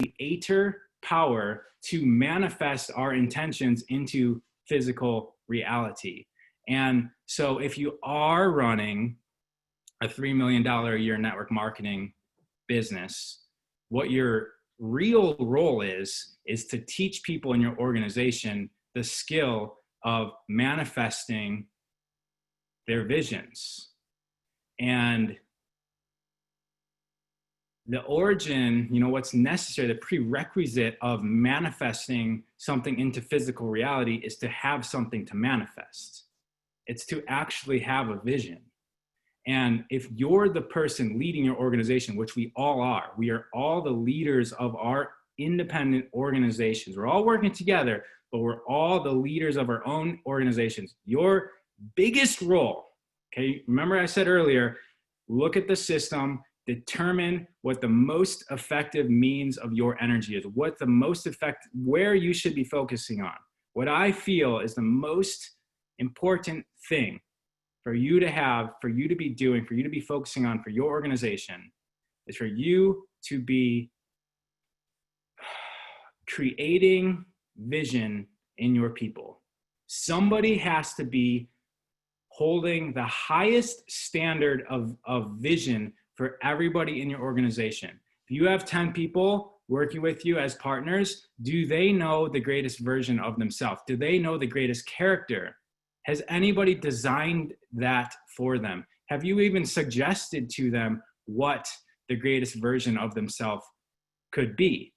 creator power to manifest our intentions into physical reality. And so if you are running a $3 million a year network marketing business, what your real role is to teach people in your organization the skill of manifesting their visions. And the origin, what's necessary, the prerequisite of manifesting something into physical reality is to have something to manifest. It's to actually have a vision. And if you're the person leading your organization, which we all are, we are all the leaders of our independent organizations. We're all working together, but we're all the leaders of our own organizations. Your biggest role, okay, remember I said earlier, look at the system, determine what the most effective means of your energy is, what the most effective, where you should be focusing on. What I feel is the most important thing for you to have, for you to be doing, for you to be focusing on for your organization is for you to be creating vision in your people. Somebody has to be holding the highest standard of vision for everybody in your organization. If you have 10 people working with you as partners, do they know the greatest version of themselves? Do they know the greatest character? Has anybody designed that for them? Have you even suggested to them what the greatest version of themselves could be?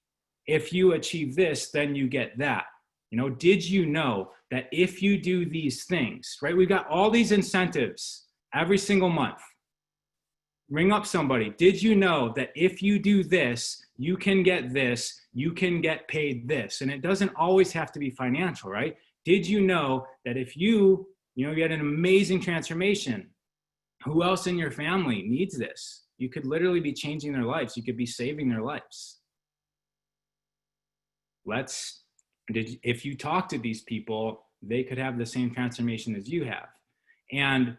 If you achieve this, then you get that. Did you know that if you do these things, right? We've got all these incentives every single month. Ring up somebody. Did you know that if you do this, you can get this, you can get paid this? And it doesn't always have to be financial, right? Did you know that if you get an amazing transformation, who else in your family needs this? You could literally be changing their lives. You could be saving their lives. If you talk to these people, they could have the same transformation as you have. And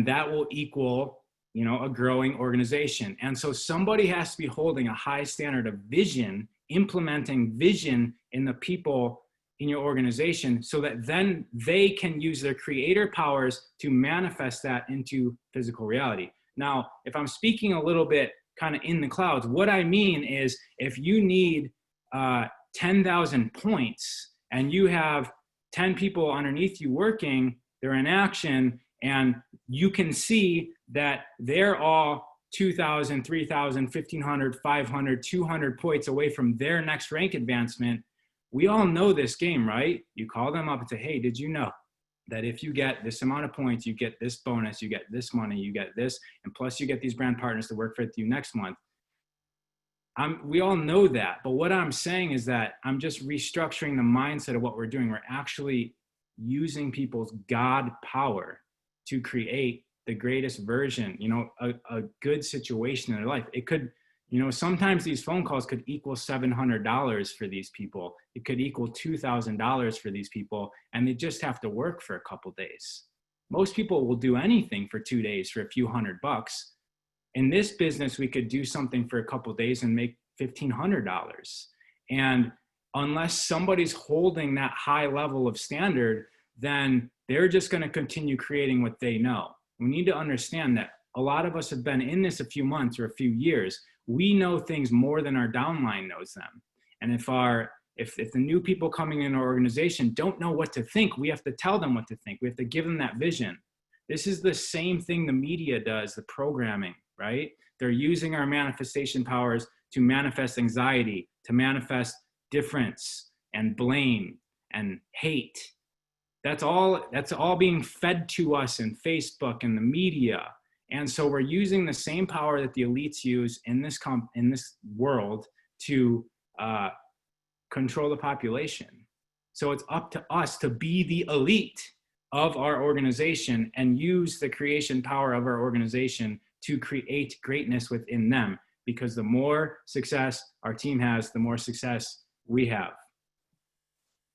that will equal, a growing organization. And so somebody has to be holding a high standard of vision, implementing vision in the people in your organization so that then they can use their creator powers to manifest that into physical reality. Now, if I'm speaking a little bit kind of in the clouds, what I mean is if you need 10,000 points and you have 10 people underneath you working, they're in action, and you can see that they're all 2,000, 3,000, 1,500, 500, 200 points away from their next rank advancement. We all know this game, right? You call them up and say, hey, did you know that if you get this amount of points, you get this bonus, you get this money, you get this, and plus you get these brand partners to work with you next month. We all know that, but what I'm saying is that I'm just restructuring the mindset of what we're doing. We're actually using people's God power to create the greatest version, a good situation in their life. It could, sometimes these phone calls could equal $700 for these people. It could equal $2,000 for these people, and they just have to work for a couple days. Most people will do anything for 2 days for a few $100. In this business, we could do something for a couple of days and make $1,500. And unless somebody's holding that high level of standard, then they're just going to continue creating what they know. We need to understand that a lot of us have been in this a few months or a few years. We know things more than our downline knows them. And if the new people coming in our organization don't know what to think, we have to tell them what to think. We have to give them that vision. This is the same thing the media does, the programming, right? They're using our manifestation powers to manifest anxiety, to manifest difference and blame and hate. That's all being fed to us in Facebook and the media. And so we're using the same power that the elites use in this world to control the population. So it's up to us to be the elite of our organization and use the creation power of our organization to create greatness within them. Because the more success our team has, the more success we have.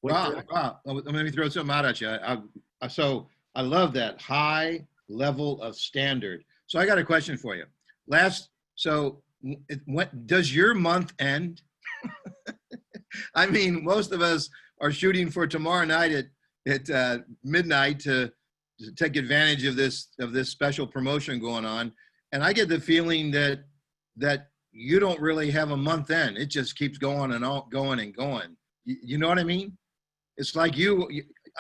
Wow. Let me throw something out at you. So I love that high level of standard. So I got a question for you. Does your month end? I mean, most of us are shooting for tomorrow night at midnight to take advantage of this special promotion going on. And I get the feeling that you don't really have a month end. It just keeps going and on, going and going. You know what I mean? It's like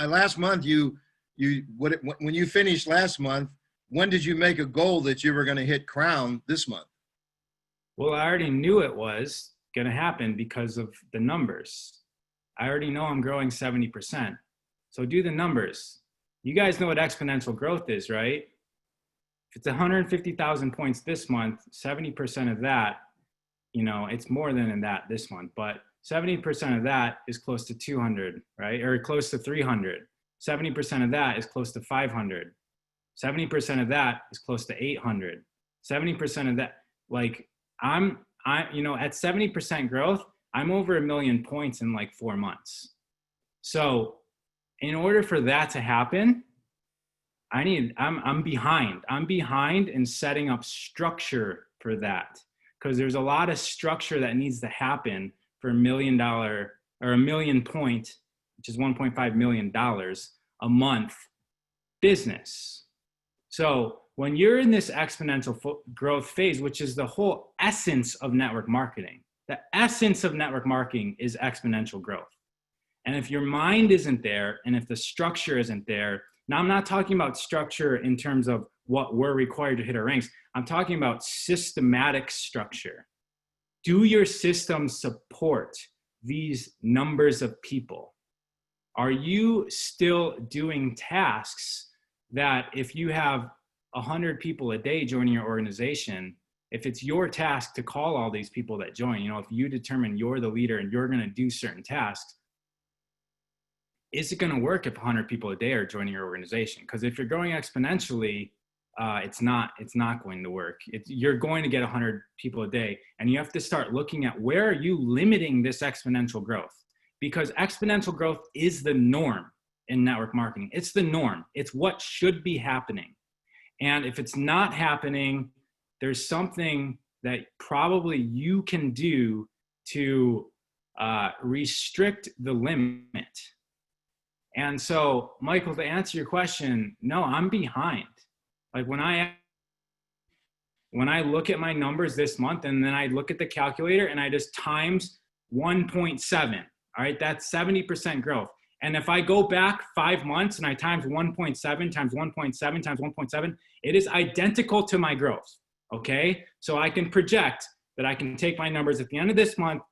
last month when you finished last month, when did you make a goal that you were going to hit crown this month? Well, I already knew it was going to happen because of the numbers. I already know I'm growing 70%. So do the numbers. You guys know what exponential growth is, right? If it's 150,000 points this month, 70% of that, it's more than that this month, but 70% of that is close to 200, right? Or close to 300. 70% of that is close to 500. 70% of that is close to 800. 70% of that, at 70% growth, I'm over 1 million points in like 4 months. So in order for that to happen, I'm behind. I'm behind in setting up structure for that, because there's a lot of structure that needs to happen for $1 million or 1 million point, which is $1.5 million a month business. So when you're in this exponential growth phase, which is the whole essence of network marketing, the essence of network marketing is exponential growth. And if your mind isn't there, and if the structure isn't there, now I'm not talking about structure in terms of what we're required to hit our ranks. I'm talking about systematic structure. Do your system support these numbers of people? Are you still doing tasks that if you have 100 people a day joining your organization, if it's your task to call all these people that join, if you determine you're the leader and you're going to do certain tasks, is it going to work if 100 people a day are joining your organization? Because if you're growing exponentially, it's not going to work. You're going to get 100 people a day, and you have to start looking at where are you limiting this exponential growth? Because exponential growth is the norm in network marketing. It's the norm. It's what should be happening. And if it's not happening, there's something that probably you can do to restrict the limit. And so, Michael, to answer your question, no, I'm behind. Like when I look at my numbers this month and then I look at the calculator and I just times 1.7, all right, that's 70% growth. And if I go back 5 months and I times 1.7 times 1.7 times 1.7, it is identical to my growth, okay? So I can project that I can take my numbers at the end of this month,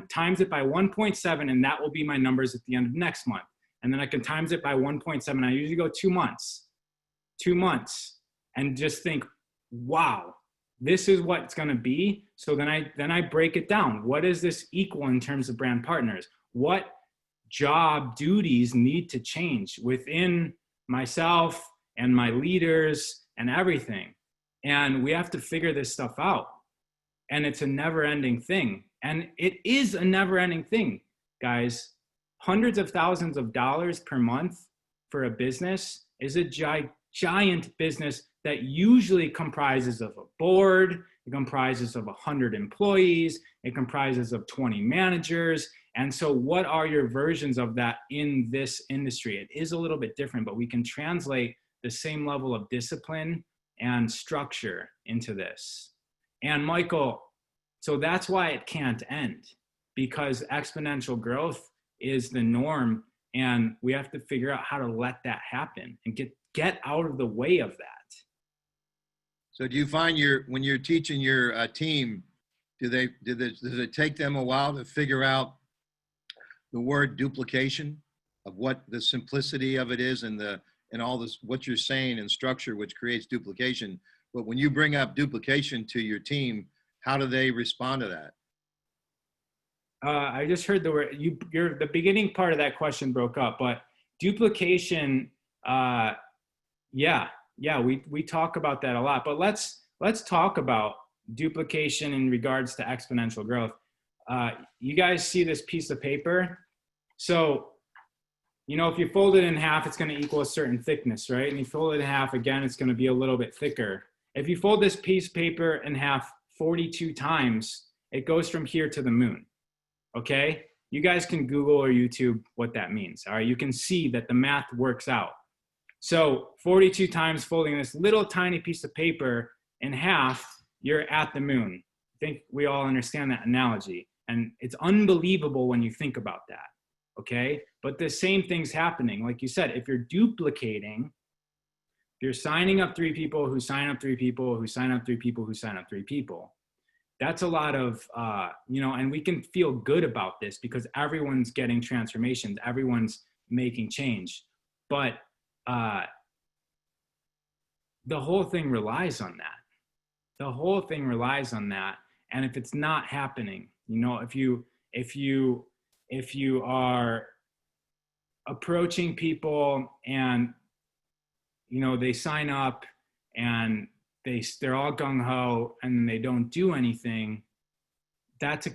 times it by 1.7, and that will be my numbers at the end of next month. And then I can times it by 1.7. I usually go 2 months, and just think, wow, this is what it's going to be. So then I break it down. What does this equal in terms of brand partners? What job duties need to change within myself and my leaders and everything? And we have to figure this stuff out. And it's a never-ending thing. And it is a never-ending thing, guys. Hundreds of thousands of dollars per month for a business is a giant business that usually comprises of a board, it comprises of 100 employees, it comprises of 20 managers. And so what are your versions of that in this industry? It is a little bit different, but we can translate the same level of discipline and structure into this. And Michael, so that's why it can't end, because exponential growth is the norm, and we have to figure out how to let that happen and get out of the way of that. So do you find when you're teaching your team, does it take them a while to figure out the word duplication, of what the simplicity of it is, and all this, what you're saying in structure, which creates duplication? But when you bring up duplication to your team, how do they respond to that? I just heard the word, the beginning part of that question broke up, but duplication, we talk about that a lot, but let's talk about duplication in regards to exponential growth. You guys see this piece of paper? So, if you fold it in half, it's going to equal a certain thickness, right? And you fold it in half again, it's going to be a little bit thicker. If you fold this piece of paper in half 42 times, it goes from here to the moon. Okay. You guys can Google or YouTube what that means. All right. You can see that the math works out. So 42 times folding this little tiny piece of paper in half, you're at the moon. I think we all understand that analogy. And it's unbelievable when you think about that. Okay. But the same thing's happening. Like you said, if you're duplicating, you're signing up 3 people who sign up 3 people who sign up 3 people who sign up 3 people. That's a lot of, and we can feel good about this because everyone's getting transformations. Everyone's making change. But the whole thing relies on that. The whole thing relies on that. And if it's not happening, if you are approaching people and, they sign up and they're all gung-ho and then they don't do anything, that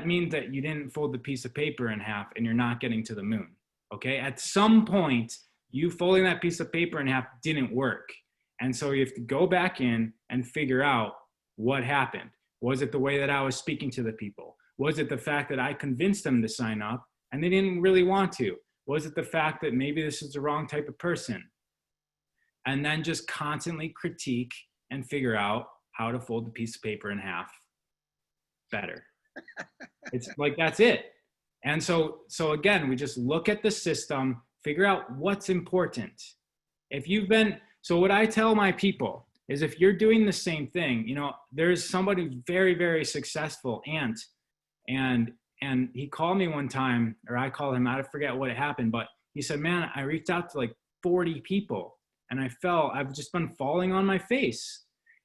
means that you didn't fold the piece of paper in half and you're not getting to the moon. Okay. At some point, you folding that piece of paper in half didn't work. And so you have to go back in and figure out what happened. Was it the way that I was speaking to the people? Was it the fact that I convinced them to sign up and they didn't really want to? Was it the fact that maybe this is the wrong type of person? And then just constantly critique and figure out how to fold the piece of paper in half better. It's like, that's it. And so again, we just look at the system, figure out what's important. So what I tell my people is if you're doing the same thing, there's somebody who's very, very successful, Ant, and he called me one time, or I called him, I forget what had but he said, man, I reached out to like 40 people and I've just been falling on my face.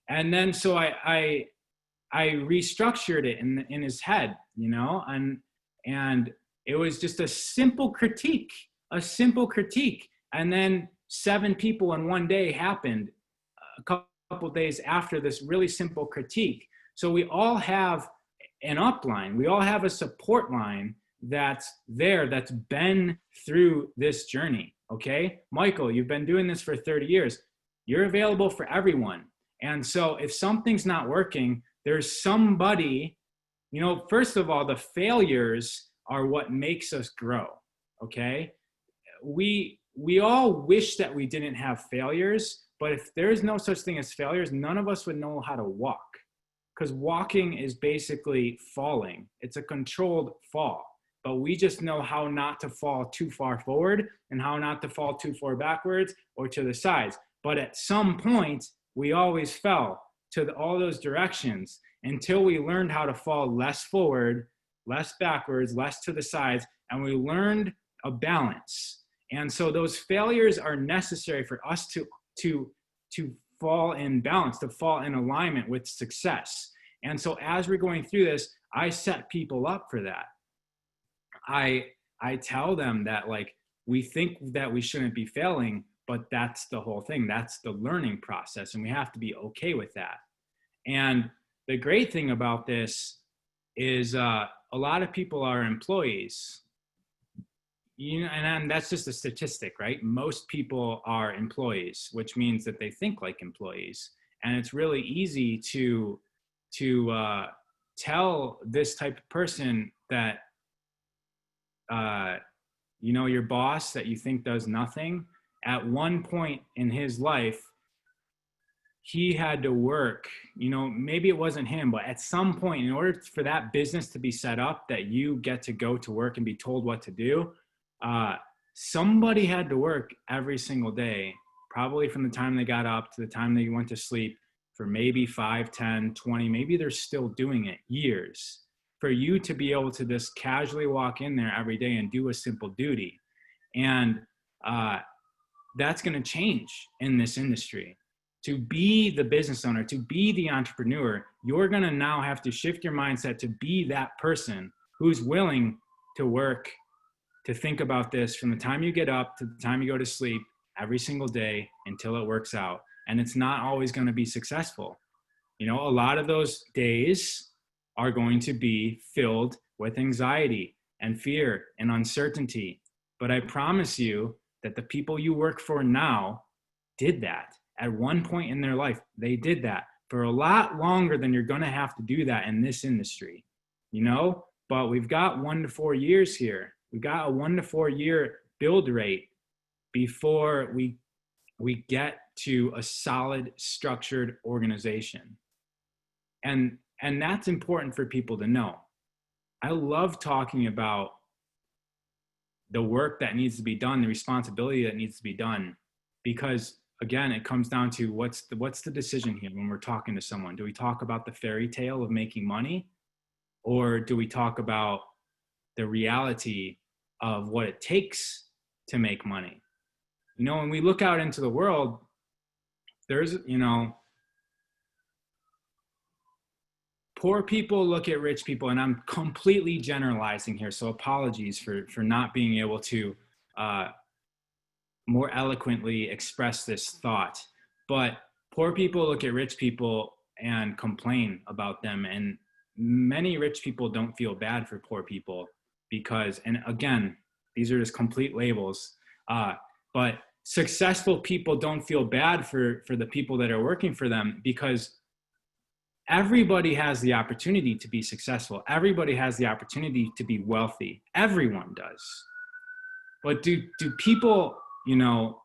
And then, so I restructured it in his head, and it was just a simple critique. And then 7 people in one day happened a couple days after this really simple critique. So we all have an upline. We all have a support line that's been through this journey. Okay. Michael, you've been doing this for 30 years. You're available for everyone. And so if something's not working, there's somebody, first of all, the failures are what makes us grow. Okay. We all wish that we didn't have failures, but if there's no such thing as failures, none of us would know how to walk, because walking is basically falling. It's a controlled fall, but we just know how not to fall too far forward and how not to fall too far backwards or to the sides. But at some point, we always fell to all those directions until we learned how to fall less forward, less backwards, less to the sides, and we learned a balance. And so those failures are necessary for us to fall in balance, to fall in alignment with success. And so as we're going through this, I set people up for that. I tell them that, like, we think that we shouldn't be failing, but that's the whole thing. That's the learning process, and we have to be okay with that. And the great thing about this is a lot of people are employees. And that's just a statistic, right? Most people are employees, which means that they think like employees. And it's really easy to tell this type of person that, your boss that you think does nothing. At one point in his life, he had to work, maybe it wasn't him, but at some point, in order for that business to be set up, that you get to go to work and be told what to do, somebody had to work every single day, probably from the time they got up to the time they went to sleep, for maybe 5, 10, 20, maybe they're still doing it, years, for you to be able to just casually walk in there every day and do a simple duty. And that's going to change in this industry. To be the business owner, to be the entrepreneur, you're going to now have to shift your mindset to be that person who's willing to work, to think about this from the time you get up to the time you go to sleep every single day until it works out. And it's not always going to be successful. A lot of those days are going to be filled with anxiety and fear and uncertainty. But I promise you that the people you work for now did that. At one point in their life, they did that for a lot longer than you're going to have to do that in this industry. but we've got 1 to 4 years here. We've got a 1 to 4 year build rate before we get to a solid, structured organization. And that's important for people to know. I love talking about the work that needs to be done, the responsibility that needs to be done, because again, it comes down to what's the decision here when we're talking to someone. Do we talk about the fairy tale of making money, or do we talk about the reality of what it takes to make money? You know, when we look out into the world, there's, you know, poor people look at rich people, and I'm completely generalizing here, so apologies for not being able to more eloquently express this thought. But poor people look at rich people and complain about them, and many rich people don't feel bad for poor people because, and again, these are just complete labels, but successful people don't feel bad for the people that are working for them, because everybody has the opportunity to be successful. Everybody has the opportunity to be wealthy. Everyone does. But do people, you know,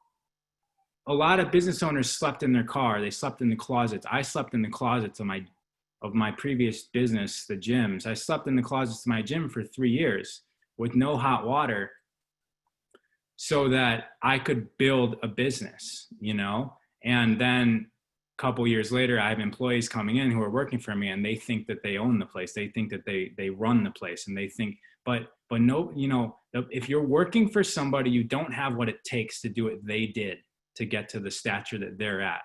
a lot of business owners slept in their car. They slept in the closets. I slept in the closets of my previous business, the gyms. I slept in the closets of my gym for 3 years with no hot water so that I could build a business, you know? And then couple years later, I have employees coming in who are working for me, and they think that they own the place. They think that they run the place, and they think, but no, you know, if you're working for somebody, you don't have what it takes to do what they did to get to the stature that they're at.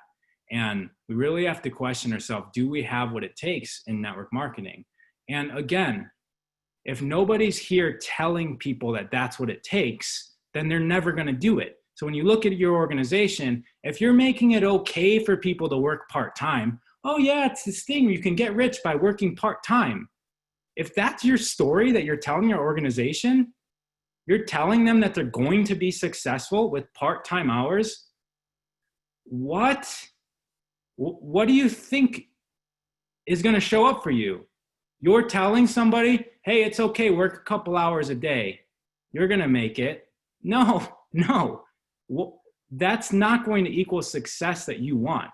And we really have to question ourselves, do we have what it takes in network marketing? And again, if nobody's here telling people that that's what it takes, then they're never going to do it. So when you look at your organization, if you're making it okay for people to work part-time, oh yeah, it's this thing, you can get rich by working part-time. If that's your story that you're telling your organization, you're telling them that they're going to be successful with part-time hours. What do you think is going to show up for you? You're telling somebody, hey, it's okay, work a couple hours a day. You're going to make it. No. Well, that's not going to equal success that you want.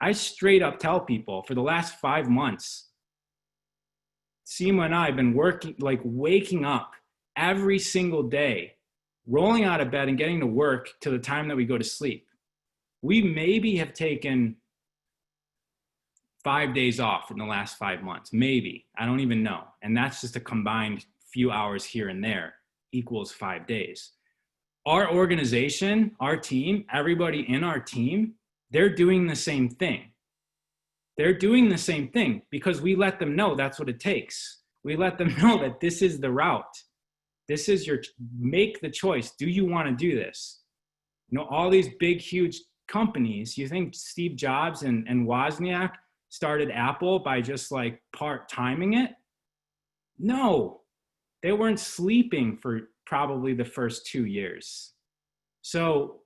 I straight up tell people for the last 5 months, Seema and I have been working, like waking up every single day, rolling out of bed and getting to work to the time that we go to sleep. We maybe have taken 5 days off in the last 5 months, maybe, I don't even know. And that's just a combined few hours here and there equals 5 days. Our organization, our team, everybody in our team, they're doing the same thing. They're doing the same thing because we let them know that's what it takes. We let them know that this is the route. This is make the choice. Do you want to do this? You know, all these big, huge companies, you think Steve Jobs and Wozniak started Apple by just like part-timing it? No, they weren't sleeping for probably the first 2 years. So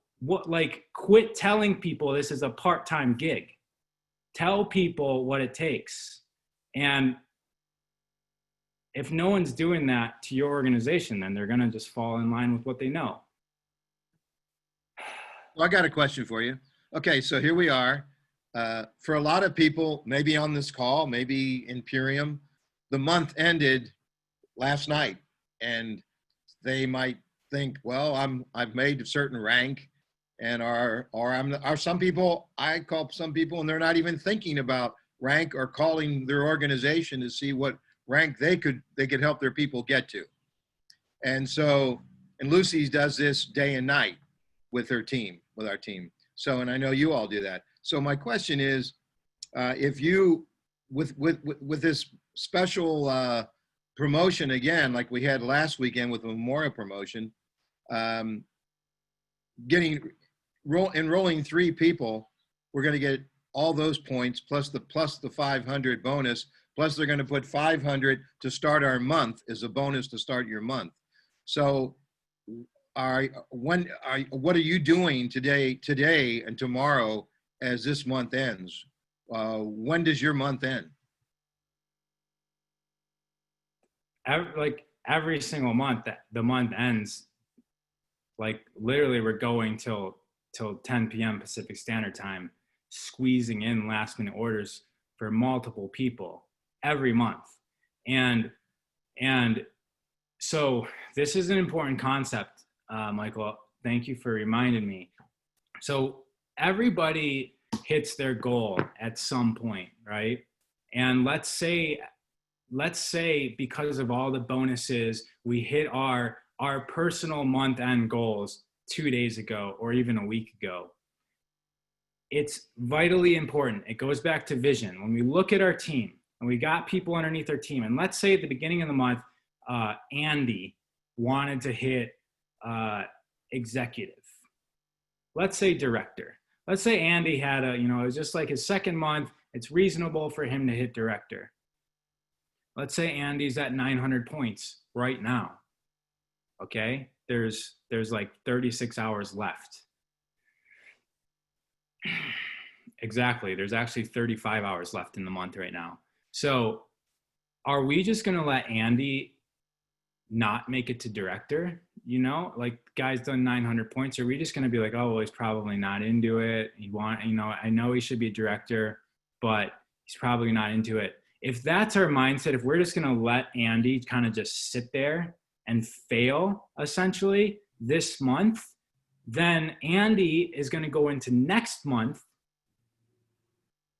quit telling people this is a part-time gig. Tell people what it takes. And if no one's doing that to your organization, then they're going to just fall in line with what they know. Well, I got a question for you. Okay, so here we are. For a lot of people, maybe on this call, maybe in Purium, the month ended last night, and they might think, well, I've made a certain rank, and are some people, I call some people, and they're not even thinking about rank or calling their organization to see what rank they could help their people get to. And so, and Lucy does this day and night with her team, with our team. So, and I know you all do that. So my question is, if you, with this special promotion again, like we had last weekend with the Memorial promotion, enrolling 3 people, we're going to get all those points plus the 500 bonus, plus they're going to put 500 to start our month as a bonus to start your month. So what are you doing today and tomorrow as this month ends? When does your month end? every single month that the month ends, like literally we're going till 10 p.m. Pacific Standard Time, squeezing in last minute orders for multiple people every month. And so this is an important concept, Michael. Thank you for reminding me. So everybody hits their goal at some point, right? And let's say because of all the bonuses, we hit our personal month-end goals 2 days ago or even a week ago. It's vitally important. It goes back to vision. When we look at our team and we got people underneath our team, and let's say at the beginning of the month, Andy wanted to hit executive. Let's say director. Let's say Andy had it was just like his second month. It's reasonable for him to hit director. Let's say Andy's at 900 points right now. Okay, there's like 36 hours left. Exactly, there's actually 35 hours left in the month right now. So are we just gonna let Andy not make it to director? Like guy's done 900 points. Are we just gonna be like, oh, well, he's probably not into it. I know he should be a director, but he's probably not into it. If that's our mindset, if we're just gonna let Andy kind of just sit there and fail essentially this month, then Andy is gonna go into next month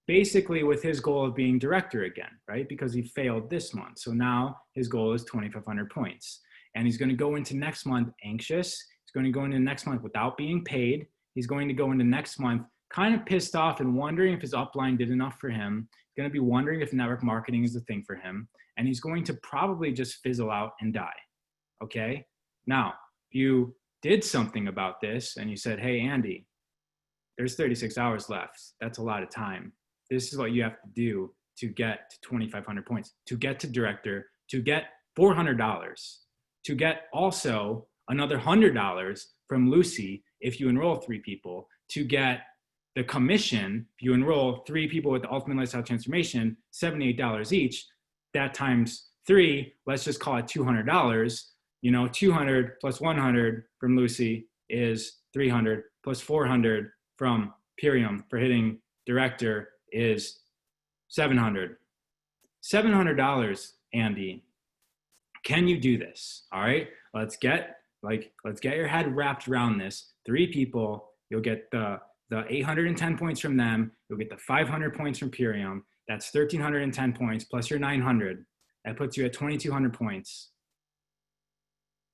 basically with his goal of being director again, right? Because he failed this month. So now his goal is 2,500 points. And he's going to go into next month anxious. He's going to go into next month without being paid. He's going to go into next month kind of pissed off and wondering if his upline did enough for him. He's going to be wondering if network marketing is the thing for him. And he's going to probably just fizzle out and die. Okay? Now, if you did something about this and you said, hey, Andy, there's 36 hours left. That's a lot of time. This is what you have to do to get to 2,500 points, to get to director, to get $400, to get also another $100 from Lucy if you enroll 3 people, to get the commission if you enroll 3 people with the Ultimate Lifestyle Transformation, $78 each. That times 3, let's just call it $200. 200 plus 100 from Lucy is 300 plus 400 from Purium for hitting director is $700. $700, Andy. Can you do this? All right, let's get your head wrapped around this. 3 people, you'll get the 810 points from them. You'll get the 500 points from Purium. That's 1,310 points plus your 900. That puts you at 2,200 points.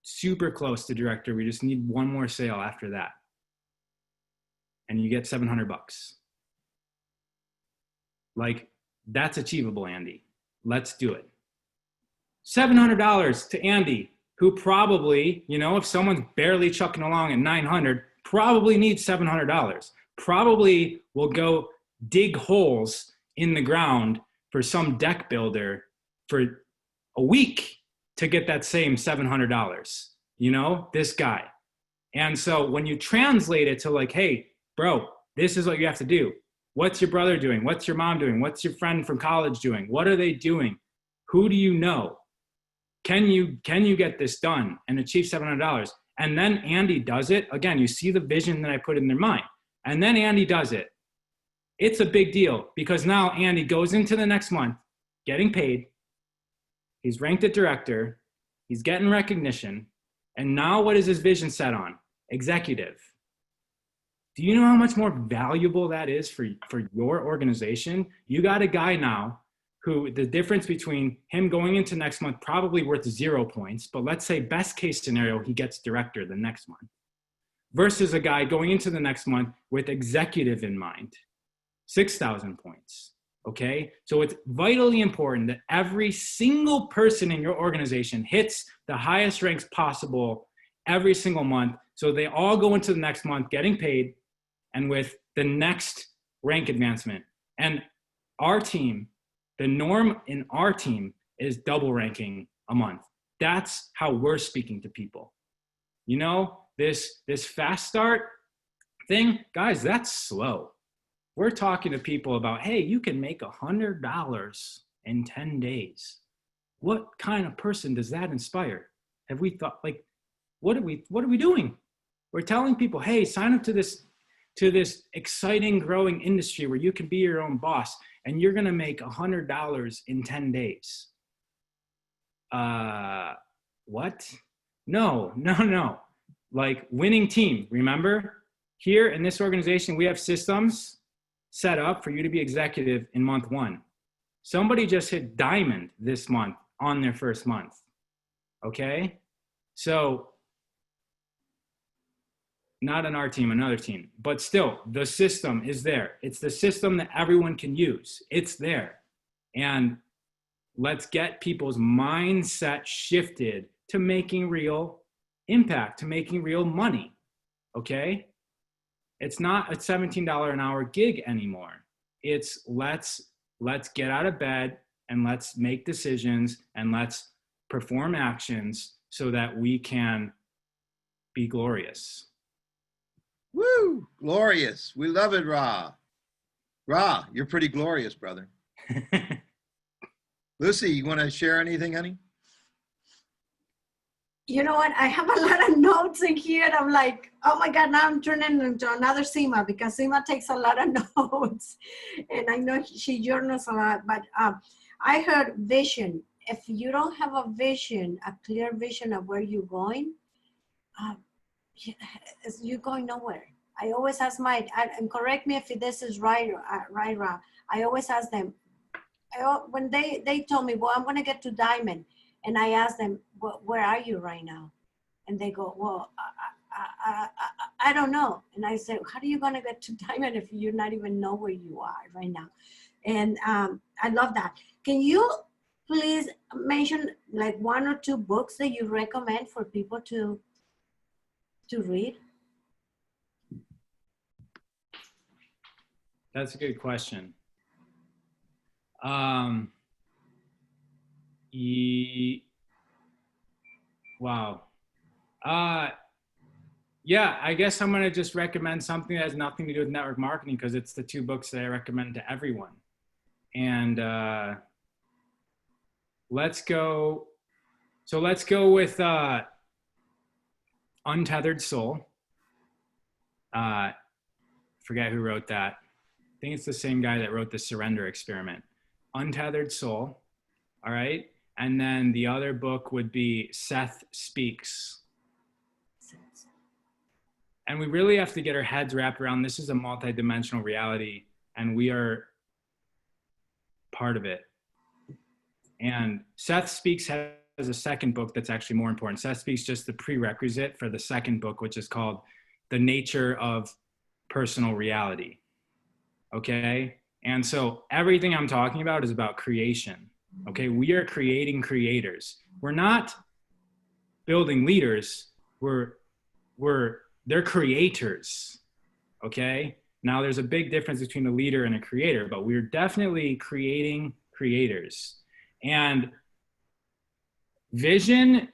Super close to director. We just need one more sale after that. And you get $700. Like, that's achievable, Andy. Let's do it. $700 to Andy, who probably, if someone's barely chucking along at 900, probably needs $700. Probably will go dig holes in the ground for some deck builder for a week to get that same $700. This guy. And so when you translate it to like, hey, bro, this is what you have to do. What's your brother doing? What's your mom doing? What's your friend from college doing? What are they doing? Who do you know? Can you get this done and achieve $700? And then Andy does it. Again, you see the vision that I put in their mind. And then Andy does it. It's a big deal because now Andy goes into the next month getting paid. He's ranked at director. He's getting recognition. And now what is his vision set on? Executive. Do you know how much more valuable that is for your organization? You got a guy now who the difference between him going into next month probably worth 0 points, but let's say best case scenario, he gets director the next month versus a guy going into the next month with executive in mind, 6,000 points. Okay. So it's vitally important that every single person in your organization hits the highest ranks possible every single month. So they all go into the next month getting paid and with the next rank advancement. And our team, the norm in our team is double ranking a month. That's how we're speaking to people. This fast start thing, guys, that's slow. We're talking to people about, hey, you can make $100 in 10 days. what kind of person does that inspire? Have we thought, like, what are we doing? We're telling people, hey, sign up to this exciting growing industry where you can be your own boss and you're going to make $100 in 10 days. What? No. Like, winning team, remember? Here in this organization, we have systems set up for you to be executive in month 1. Somebody just hit diamond this month on their first month. Okay? So, not on our team, another team, but still, the system is there. It's the system that everyone can use. It's there. And let's get people's mindset shifted to making real impact, to making real money. Okay? It's not a $17 an hour gig anymore. It's let's get out of bed and let's make decisions and let's perform actions so that we can be glorious. Woo! Glorious. We love it, Ra. Ra, you're pretty glorious, brother. Lucy, you want to share anything, honey? You know what? I have a lot of notes in here. And I'm like, oh my God, now I'm turning into another Seema because Seema takes a lot of notes. And I know she journals a lot, but I heard vision. If you don't have a vision, a clear vision of where you're going, you're going nowhere. I always ask and correct me if this is right, Rob. I always ask them, when they told me, well, I'm going to get to diamond. And I ask them, well, where are you right now? And they go, well, I don't know. And I said, how are you going to get to diamond if you not even know where you are right now? And I love that. Can you please mention like 1 or 2 books that you recommend for people to read? That's a good question. Wow. Yeah, I guess I'm going to just recommend something that has nothing to do with network marketing because it's the 2 books that I recommend to everyone. And let's go with Untethered Soul. Forget who wrote that. I think it's the same guy that wrote the Surrender Experiment. Untethered Soul. All right. And then the other book would be Seth Speaks. And we really have to get our heads wrapped around this is a multidimensional reality and we are part of it. And Seth Speaks has a second book that's actually more important. Seth Speaks just the prerequisite for the second book, which is called The Nature of Personal Reality. Okay? And so everything I'm talking about is about creation. Okay? We are creating creators. We're not building leaders. They're creators. Okay? Now there's a big difference between a leader and a creator, but we're definitely creating creators. And vision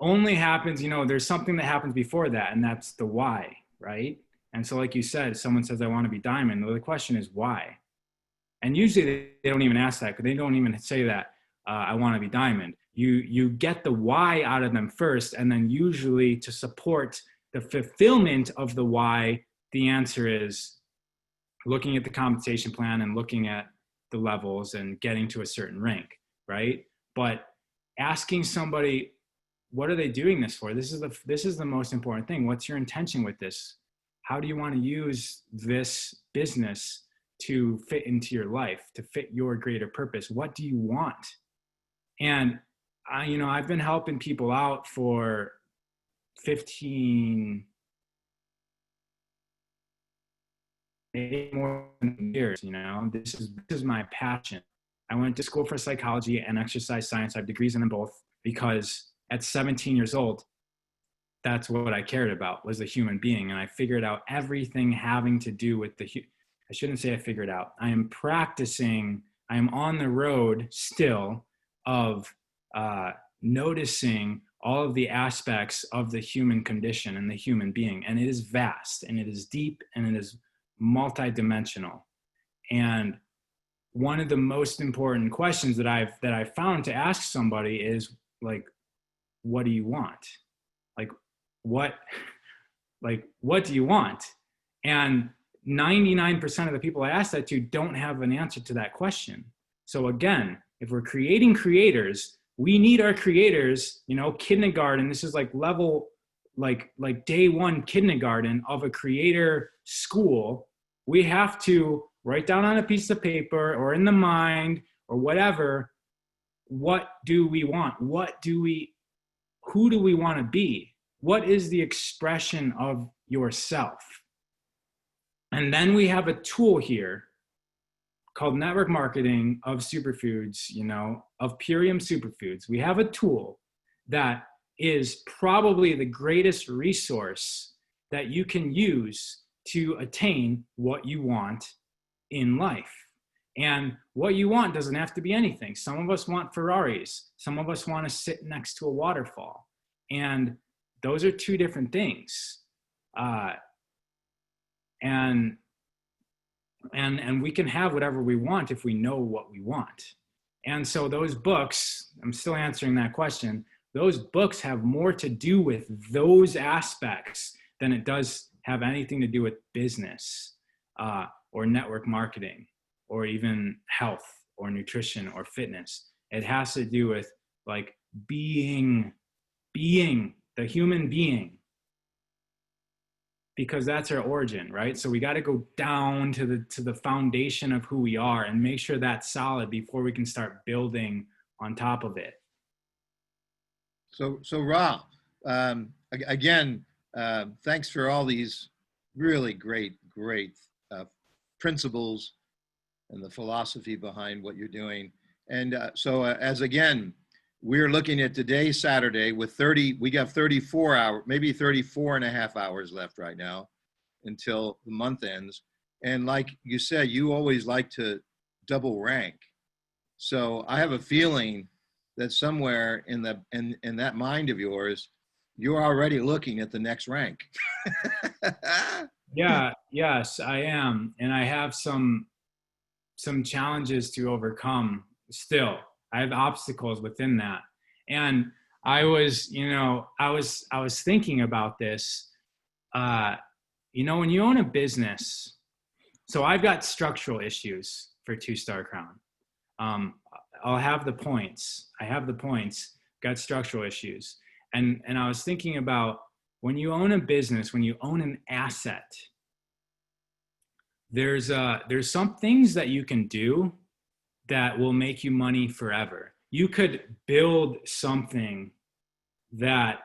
only happens, there's something that happens before that, and that's the why, right? And so like you said, someone says, I want to be diamond. Well, the question is why? And usually they don't even ask that because they don't even say that, I want to be diamond. You get the why out of them first, and then usually to support the fulfillment of the why, the answer is looking at the compensation plan and looking at the levels and getting to a certain rank, right? But asking somebody, what are they doing this for? This is the most important thing. What's your intention with this? How do you want to use this business to fit into your life, to fit your greater purpose? What do you want? And I've been helping people out for 15 more years. This is my passion. I went to school for psychology and exercise science. I have degrees in them both because at 17 years old, that's what I cared about, was the human being. And I figured out everything having to do with I shouldn't say I figured out. I am practicing, I am on the road still of noticing all of the aspects of the human condition and the human being. And it is vast and it is deep and it is multidimensional. And one of the most important questions that I've found to ask somebody is like, what do you want? Like, what do you want? And 99% of the people I ask that to don't have an answer to that question. So again, if we're creating creators, we need our creators, you know, kindergarten. This is like level, like day one kindergarten of a creator school. We have to write down on a piece of paper or in the mind or whatever, what do we want? Who do we want to be? What is the expression of yourself? And then we have a tool here called network marketing of superfoods, you know, of Purium superfoods. We have a tool that is probably the greatest resource that you can use to attain what you want in life. And what you want doesn't have to be anything. Some of us want Ferraris. Some of us want to sit next to a waterfall. And those are two different things. And we can have whatever we want if we know what we want. And so those books, I'm still answering that question, those books have more to do with those aspects than it does have anything to do with business or network marketing or even health or nutrition or fitness. It has to do with like being the human being, because that's our origin, right? So we got to go down to the foundation of who we are and make sure that's solid before we can start building on top of it. So Ra, again, thanks for all these really great principles and the philosophy behind what you're doing. And as again, we're looking at today, Saturday, with we got 34 hours, maybe 34 and a half hours left right now until the month ends. And like you said, you always like to double rank. So I have a feeling that somewhere in that mind of yours, you're already looking at the next rank. Yes, I am. And I have some challenges to overcome still. I have obstacles within that. And I was thinking about this, you know, when you own a business, so I've got structural issues for 2-Star Crown. I'll have the points. I have the points, got structural issues. And I was thinking about when you own a business, when you own an asset, there's some things that you can do that will make you money forever. You could build something that,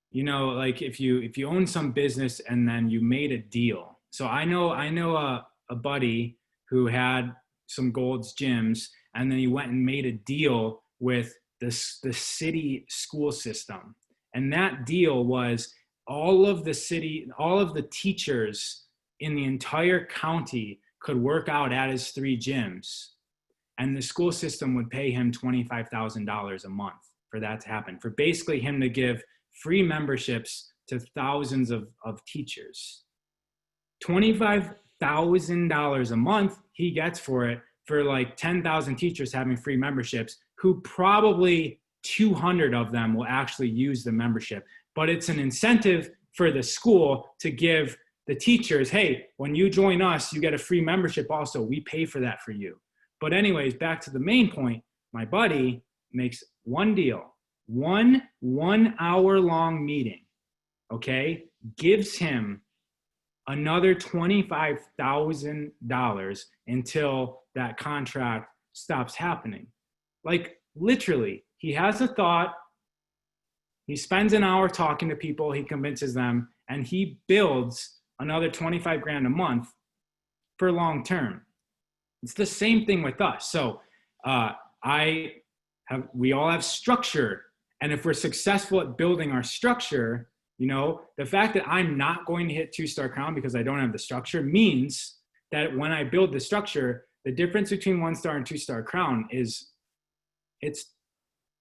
you know, like if you own some business and then you made a deal. So I know a buddy who had some Gold's gyms, and then he went and made a deal with the city school system. And that deal was all of the teachers in the entire county could work out at his 3 gyms. And the school system would pay him $25,000 a month for that to happen, for basically him to give free memberships to thousands of teachers. $25,000 a month he gets for it, for like 10,000 teachers having free memberships, who probably 200 of them will actually use the membership. But it's an incentive for the school to give the teachers, hey, when you join us, you get a free membership also. We pay for that for you. But anyways, back to the main point, my buddy makes one deal, one hour long meeting, okay, gives him another $25,000 until that contract stops happening. Like literally, he has a thought, he spends an hour talking to people, he convinces them, and he builds another 25 grand a month for long term. It's the same thing with us. So we all have structure. And if we're successful at building our structure, you know, the fact that I'm not going to hit 2-Star Crown because I don't have the structure means that when I build the structure, the difference between 1-star and 2-Star Crown is it's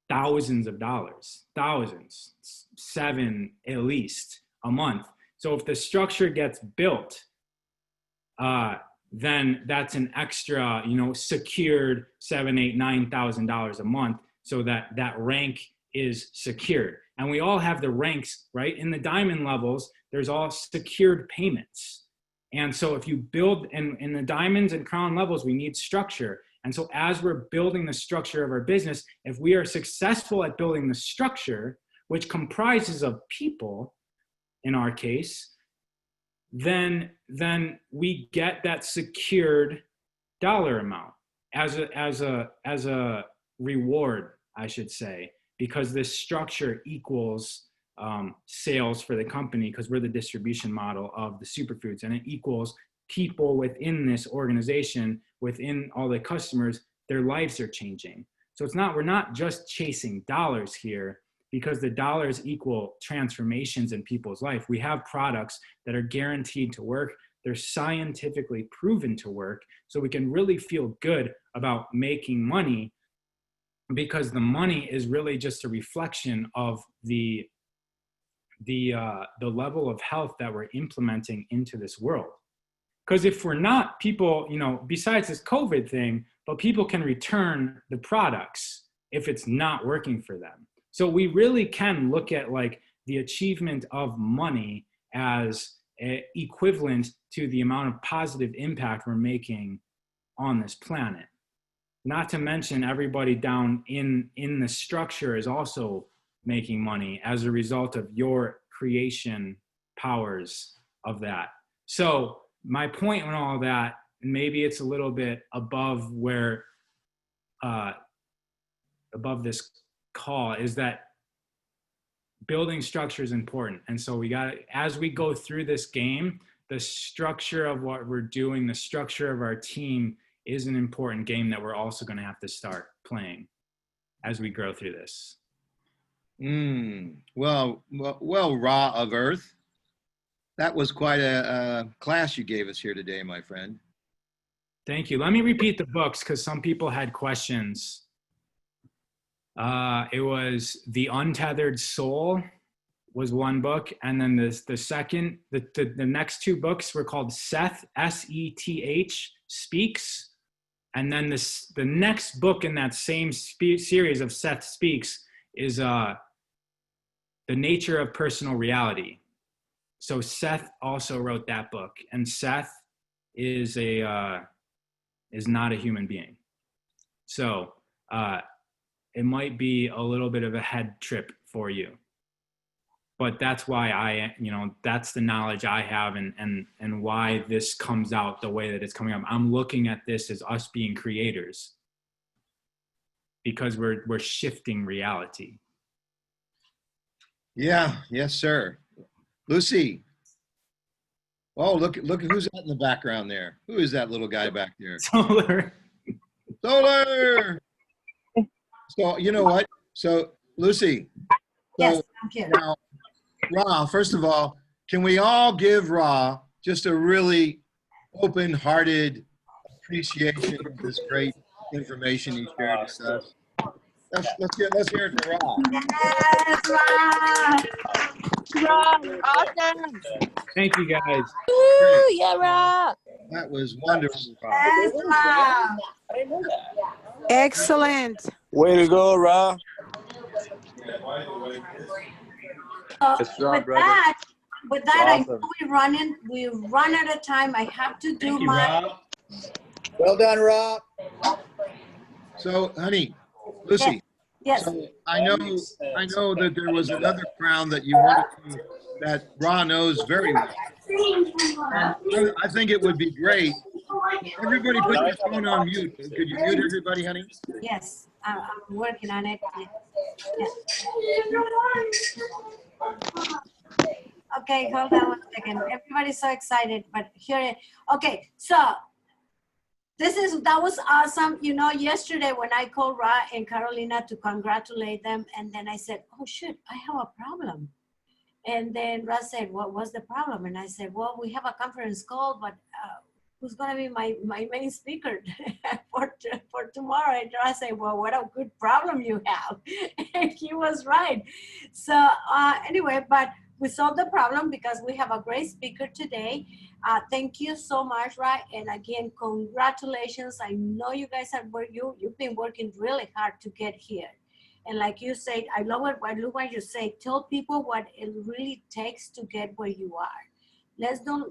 thousands of dollars, thousands, 7 at least a month. So if the structure gets built, then that's an extra, secured $7,000, $8,000, $9,000 a month, so that rank is secured. And we all have the ranks, right? In the diamond levels, there's all secured payments. And so if you build in the diamonds and crown levels, we need structure. And so as we're building the structure of our business, if we are successful at building the structure, which comprises of people, in our case, then we get that secured dollar amount as a reward, I should say, because this structure equals sales for the company, because we're the distribution model of the superfoods, and it equals people within this organization, within all the customers, their lives are changing. So we're not just chasing dollars here, because the dollars equal transformations in people's life. We have products that are guaranteed to work. They're scientifically proven to work. So we can really feel good about making money, because the money is really just a reflection of the level of health that we're implementing into this world. Because if we're not, people, besides this COVID thing, but people can return the products if it's not working for them. So we really can look at like the achievement of money as equivalent to the amount of positive impact we're making on this planet. Not to mention everybody down in the structure is also making money as a result of your creation powers of that. So my point on all that, maybe it's a little bit above where, above this call, is that building structure is important. And so we got, as we go through this game, the structure of what we're doing, the structure of our team is an important game that we're also going to have to start playing as we grow through this. Well, Ra of Earth, that was quite a class you gave us here today, my friend. Thank you. Let me repeat the books, because some people had questions. It was The Untethered Soul was one book. And then the second, the next two books were called Seth, S-E-T-H, Speaks. And then the next book in that same series of Seth Speaks is The Nature of Personal Reality. So Seth also wrote that book, and Seth is not a human being. So it might be a little bit of a head trip for you, but that's why that's the knowledge I have, and why this comes out the way that it's coming up. I'm looking at this as us being creators, because we're shifting reality. Yeah, yes, sir. Lucy. Oh, look who's out in the background there. Who is that little guy back there? Solar. Solar. So you know what? So Lucy. Yes, I'm here. Now, Ra, first of all, can we all give Ra just a really open-hearted appreciation of this great information he shared with us? Let's hear it for Ra. Yes, Ra. Ra, awesome. Thank you, guys. Woo, yeah, Ra. That was wonderful, Ra. Yes, Ra. Excellent. Way to go, Ra. With that, I know we run out of time. I have to do my. Well done, Ra. So, honey, Lucy. Yes. So I know that there was another crown that you wanted to, that Ra knows very well. And I think it would be great. Everybody put your phone on mute. Could you mute everybody, honey? Yes, I'm working on it. Yes. Okay, hold on 1 second. Everybody's so excited, but here. Okay, so that was awesome. Yesterday when I called Ra and Carolina to congratulate them, and then I said, oh shoot, I have a problem. And then Ra said, what was the problem? And I said, well, we have a conference call, but who's going to be my main speaker for tomorrow? And Ra said, well, what a good problem you have. And he was right. So anyway, but we solved the problem because we have a great speaker today. Thank you so much, right? And again, congratulations. I know you guys have worked, you've been working really hard to get here. And like you said, I love what you say. Tell people what it really takes to get where you are. Let's don't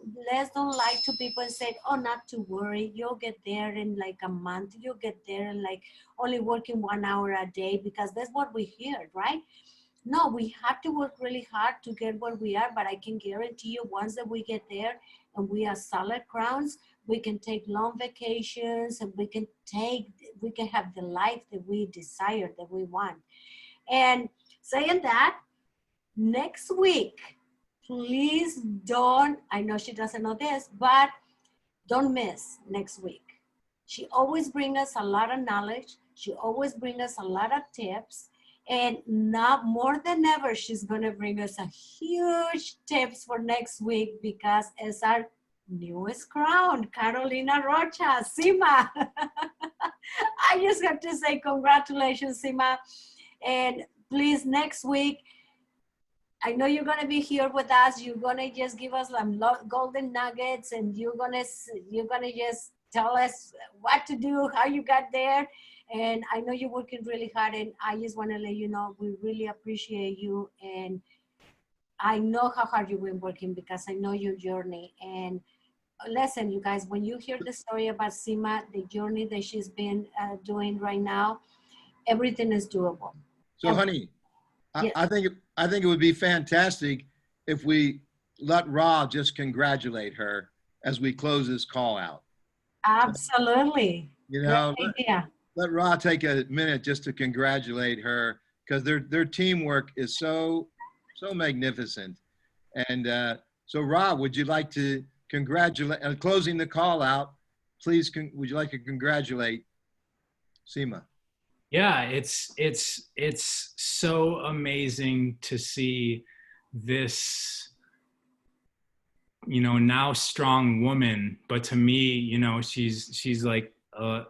lie to people and say, oh, not to worry, you'll get there in like a month, you'll get there in like only working 1 hour a day, because that's what we hear, right? No, we have to work really hard to get where we are, but I can guarantee you once that we get there and we are solid grounds, we can take long vacations and we can have the life that we desire, that we want. And saying that, next week, please don't, I know she doesn't know this, but don't miss next week. She always brings us a lot of knowledge. She always brings us a lot of tips. And now more than ever, she's gonna bring us a huge tips for next week, because it's our newest crown, Carolina Rocha, Sima. I just have to say congratulations, Sima. And please, next week, I know you're gonna be here with us. You're gonna just give us some golden nuggets, and you're gonna just tell us what to do, how you got there. And I know you're working really hard, and I just wanna let you know we really appreciate you. And I know how hard you've been working, because I know your journey. And listen, you guys, when you hear the story about Sima, the journey that she's been doing right now, everything is doable. So, honey, Yes. I think it would be fantastic if we let Ra just congratulate her as we close this call out. Absolutely. You know, Great idea. let Ra take a minute just to congratulate her, because their teamwork is so magnificent. And so, Ra, would you like to congratulate, closing the call out, please, would you like to congratulate Sima? Yeah, it's so amazing to see this, now strong woman. But to me, she's like a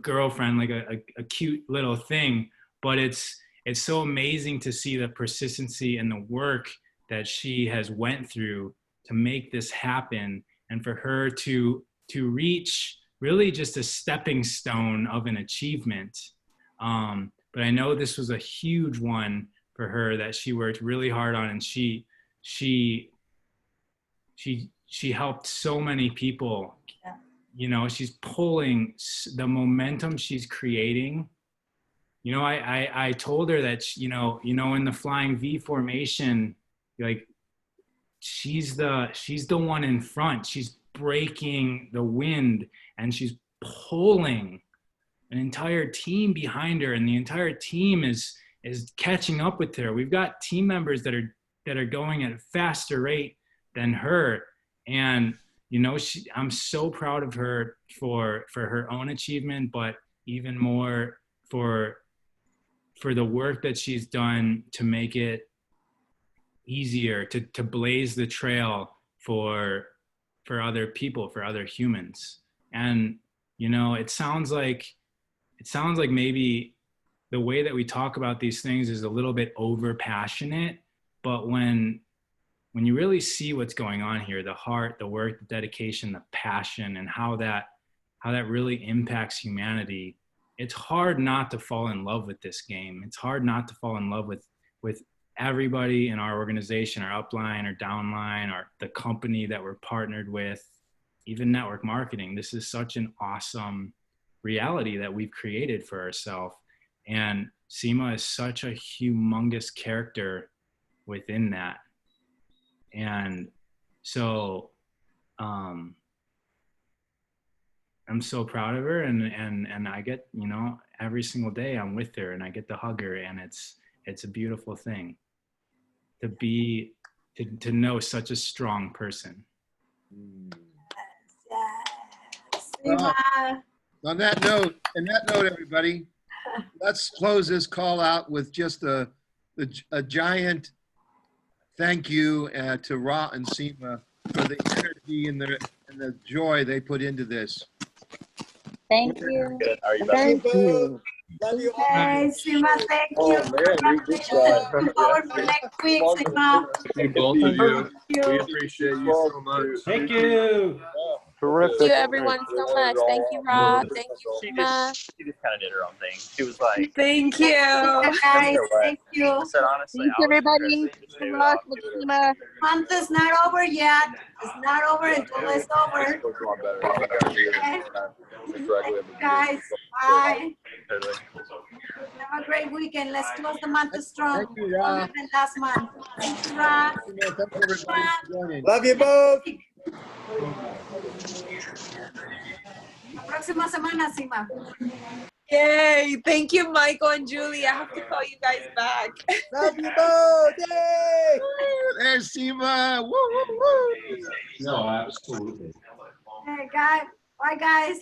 girlfriend, like a cute little thing. But it's so amazing to see the persistency and the work that she has went through to make this happen, and for her to reach really just a stepping stone of an achievement. But I know this was a huge one for her that she worked really hard on, and she helped so many people. Yeah. She's pulling the momentum she's creating. I told her that, in the flying V formation, like she's the one in front. She's breaking the wind, and she's pulling an entire team behind her, and the entire team is catching up with her. We've got team members that are going at a faster rate than her. And, I'm so proud of her for her own achievement, but even more for the work that she's done to make it easier to blaze the trail for other people, for other humans. And, it sounds like maybe the way that we talk about these things is a little bit over passionate, but when you really see what's going on here, the heart, the work, the dedication, the passion, and how that really impacts humanity, it's hard not to fall in love with this game. It's hard not to fall in love with everybody in our organization, our upline or downline, or the company that we're partnered with, even network marketing. This is such an awesome reality that we've created for ourselves. And Sima is such a humongous character within that. And so I'm so proud of her, and I get, every single day I'm with her and I get to hug her, and it's a beautiful thing to know such a strong person. Yes. Well, Sima. in that note, everybody, let's close this call out with just a giant thank you to Ra and Sima for the energy and the joy they put into this. Thank you. Good. How are you, Thank Beth? you. Love you all. Hey, Sima, thank you. Oh, man, Congratulations. Looking forward for next week, Sima. You both of you. Thank We you. appreciate you so much. Thank you. Terrific. Thank you, everyone, so much. Thank you, Rob. Thank you, She Sima. just kind of did her own thing. She was like, Thank you. Guys, thank you. I said, honestly, Thanks, I was everybody. interested in Good David luck off with doing Sima. Month is not over yet. It's not over until it's over. Okay. Thanks, guys. Bye. Totally. Have a great weekend. Let's close the month strong. Thank you, Ra. Longer than last month. Thank you, Ra. Thanks, everybody, for joining. Love you both. La próxima semana, Sima. Yay. Thank you, Michael and Julie. I have to call you guys back. Love you both. Yay. There's Sima. Woo, woo, woo. No, absolutely. Hey, guys. Bye, guys.